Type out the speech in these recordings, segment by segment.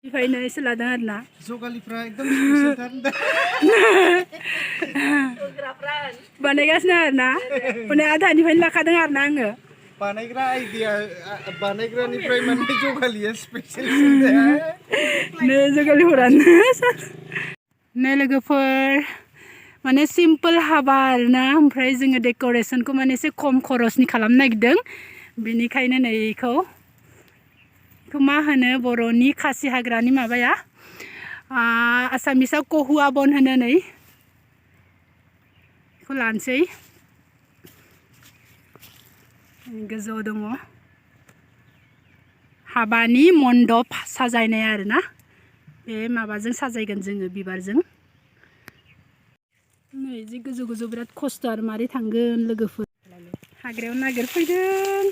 Ifayna isladan arna. Jogalifra एकदम special थार बानायगासिनो आरोना माने आधानिफ्रायनो लाखादों आरोना आङो बानायग्रा आइडिया बानायग्रानिफ्राय माने जगालिया स्पेशल नै जगालिफोरानो नै लोगोफोर माने सिम्पोल हाबा आरोना ओमफ्राय जोङो डेक'रेसनखौ माने एसे खम खरसनि खालामनो नागिरदों बेनिखायनो नै इखौ मा होनो बर'नि खासि हाग्रानि माबाया आसामिसाव कहुआ बन होनो नै बेखौ लानोसै गोजौआव दङ हाबानि मन्दप साजायनाय आरोना बे माबाजों साजायगोन जोङो बिबारजों नै जि गोजौ गोजौ बिराद खस्थ' आरो मारै थांगोन लोगोफोर हाग्रायाव नागिरफैदों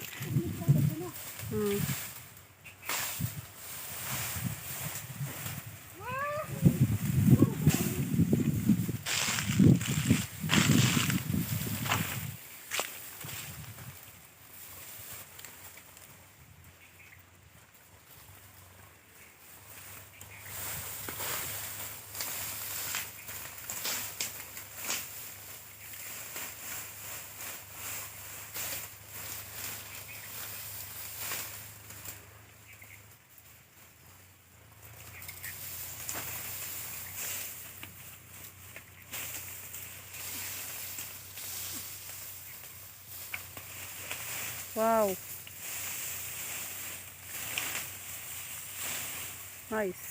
Wow. Nice.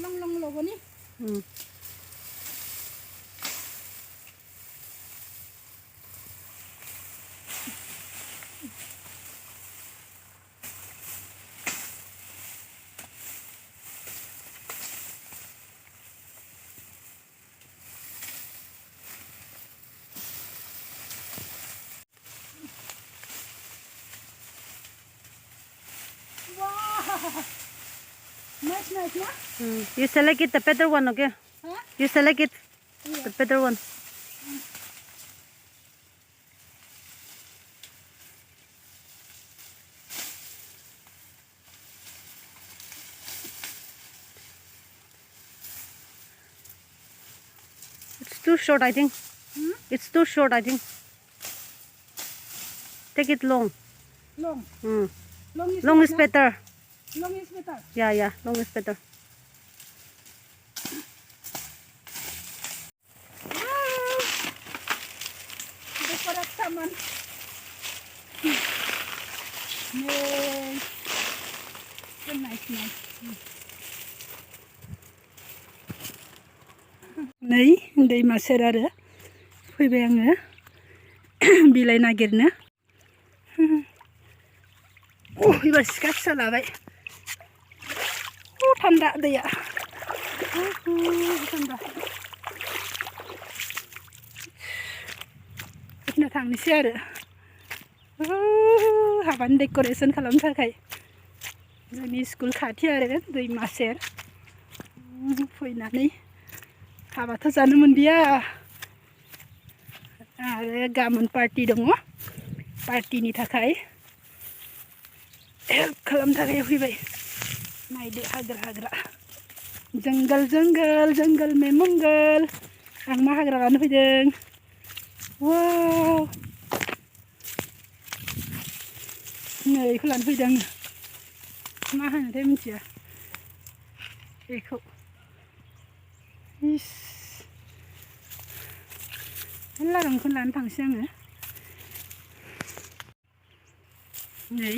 Long logo ni. Nice, yeah? You select it the better one, okay? Huh? You select it the better one. It's too short, I think. It's too short, I think. Take it long. Long. Long is better. Long is better. Yeah, long is better. Decorate taman. Nice. So nice. नै दैमा सेर आरो फैबाय आङो बिलाइ नागिरनो एबार सिखा फिसा लाबाय थान्दा दैया थान्दा फैनो थांनोसै आरो हाबानि डेक'रेसन खालामनो थाखाय जोंनि स्कुल खाथि आरो दैमा सेर फैनानै हाबाथ' जानो मोनदिया आरो गाबोन पार्टि दङ पार्टिनि थाखाय हेल्प खालामनो थाखाय फैबाय नायदो हाग्रा जंगल में मंगल आं मा हाग्रा लानो फैदों वाव नै बेखौ लानो फैदों आङो मा होनोथाय मिथिया बेखौ इस मेरला दं बेखौनो लानो थांसै आङो नै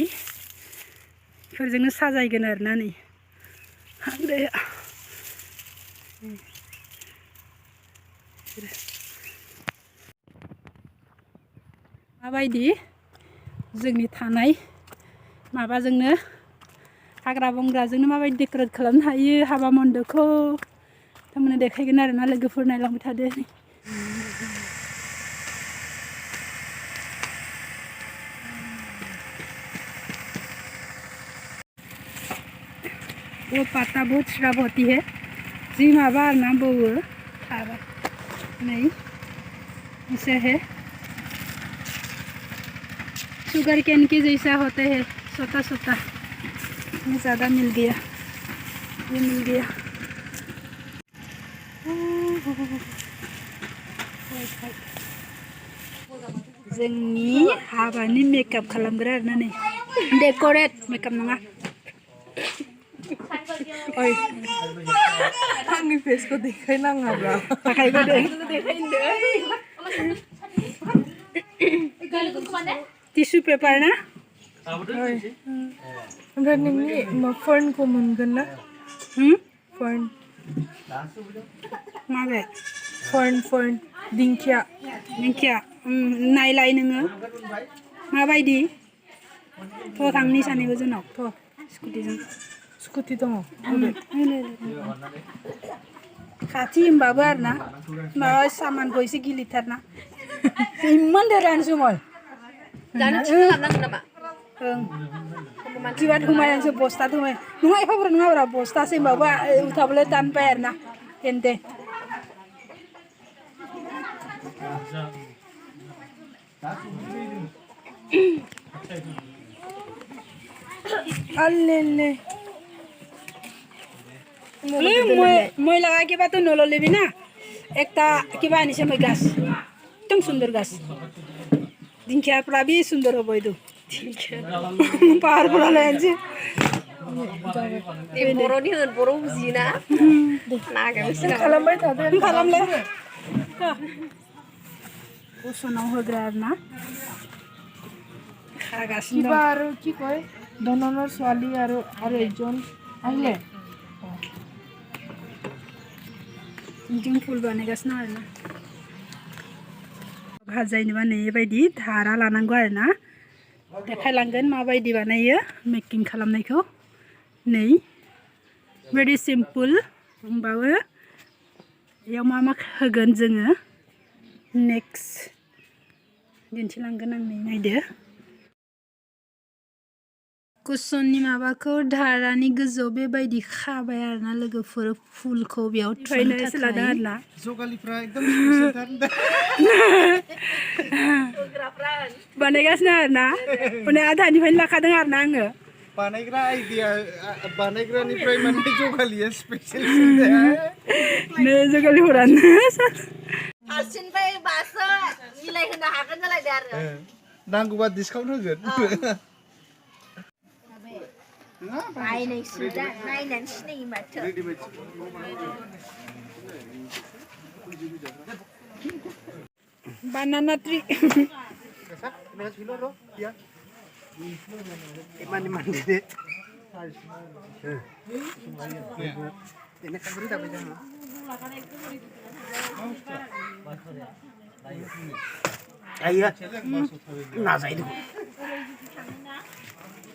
बेफोरजोंनो साजायगोन आरोना नै हाग्राया माबायदि जोंनि थानाय माबाजोंनो हाग्रा बंग्राजोंनो माबायदि डेक'रेट खालामनो हायो हाबा मन्दपखौ थारमाने देखायगोन आरोना लोगोफोर नायलांबाय थादो वो पत्ता बहुत श्राप होती है जी माबा आरोना बौवो थाबा नै ऐसे है शुगर कैन के जैसा होते हैं छोटा छोटा ये ज़्यादा मिल गया ये मिल गया जोंनि हाबानि मेकआप खालामग्रा आरोना नै डेक'रेट मेकआप नङा ओइ आंनि फेसखौ देखायनाङाब्रा टिसु पेपार ना ओमफ्राय नोंनि फर्नखौ मोनगोन ना फर्न माबे फर्न दिंखिया दिंखिया नायलाय नोङो माबायदि थ' थांनि सानैबो जोंनाव थ' स्कुटि दङ खाथि होमबाबो आरोना माबा सामानखौ एसे गिलिरथारना इमान देरानो जुमल जानो थिखो लाबनांगोन नामा किबा धुमायानोसो बस्ता धुमाय नङा एफाब्रा नङाब्रा बस्तासो होमबाबो उठाबले टान पाय आरोना हेनते अल्ले মই লাগা কিবাটো নললিবি না একটা কিবা আনিছে মই গাছ একদম সুন্দর গাছ দিংখিয়াৰ পৰা বি সুন্দৰ হ'ব এইটো পাহাৰ পৰা লৈ আনিছে बर'नि होन बर' बुजियोना नागामिसिना खालामबाय थादों खालामले कुसनाव होग्रा आरोना खागासिनो কিবা আৰু কি কয় ধননৰ ছোৱালী আৰু এজন আহিলে जों फुल बानायगासिनो आरोना भाजायनोबा नै बेबायदि धारा लानांगौ आरोना देखायलांगोन माबायदि बानायो मेकिं खालामनायखौ नै भेरि सिम्पोल होमबाबो बेयाव मा मा होगोन जोङो नेक्स्ट दिन्थिलांगोन आं नै नायदो कुसननि माबाखौ धारानि गोजौ बेबायदि खाबाय आरोना लोगोफोर फुलखौ बेयाव थुनो थाखाय आरोना जगालिफ्रा एकदम स्पेसियलथार बानायगासिनो आरोना माने आधानिफ्रायनो लाखादों आरोना आङो बानायग्रा आइडिया बानायग्रानिफ्राय माने जगालिया स्पेसियेल नै जगालिफोरानो हारसिंनिफ्राय बासो मिलायहोनो हागोन जालायदों आरो नांगौबा डिसकाउन्ट होगोन नायनानै सिनायो माथो banana tree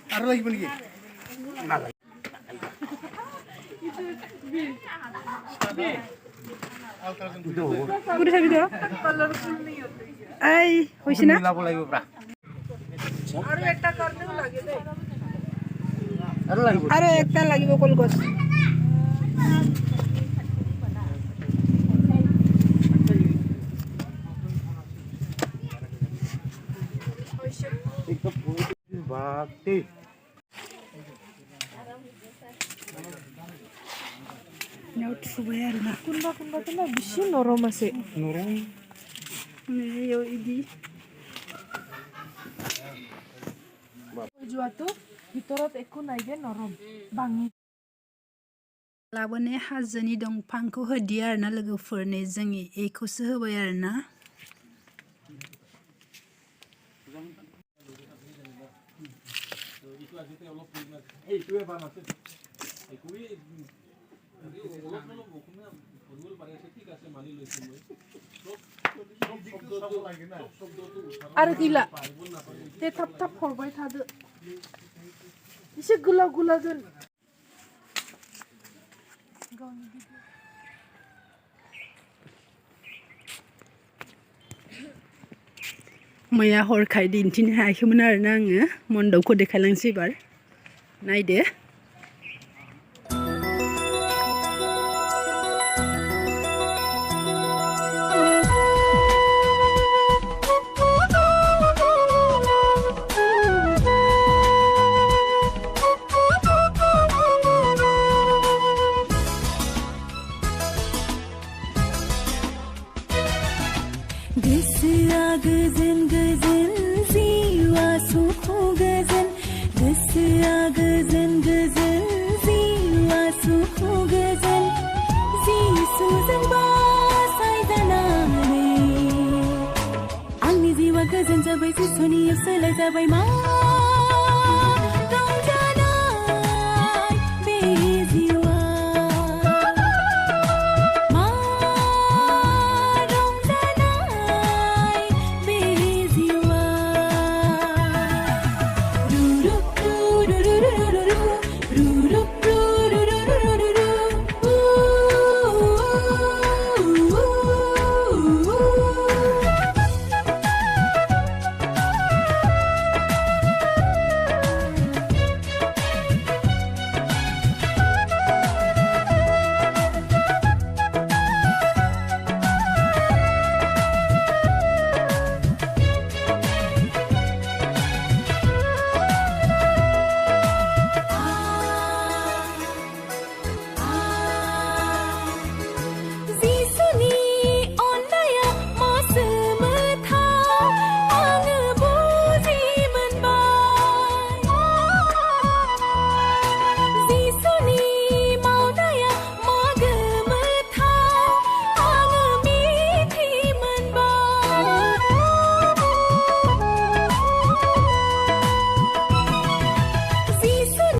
आरो লাগিব নেকি कुठे साबी तो आई होइছে না মিলাব লাগিব ব্রা আৰু এটা কাৰণেও লাগে দেই আৰু লাগিব আৰু একটা লাগিব কলগছ বাপতে Note सुबाय आरोना কোনোবা বেছি নৰম আছে নরম यो इदि যোৱাটো ভিতৰত একো নাই যে নৰম ভাঙি लाबोनाय हाजोनि दंफांखौ होदिया आरोना लोगोफोरनो जोंनि एखौसो होबाय आरोना আৰু গিলা তে थाब थाब हरबाय थादो एसे गोलाव गोलावजों मैया हरखाय दिन्थिनो हायाखैमोन आरोना आङो मन्दपखौ देखायलांसै एबार नायदो गोसोआ गोजोन गोजोन जिउआ सुख गोजोन गोसोआ गोजोन गोजोन जिउआ सुख गोजोन जिसुजों बासायजानानै आंनि जिउआ गोजोन जाबाय जिसुनियाव सोलाय जाबाय मा रंजा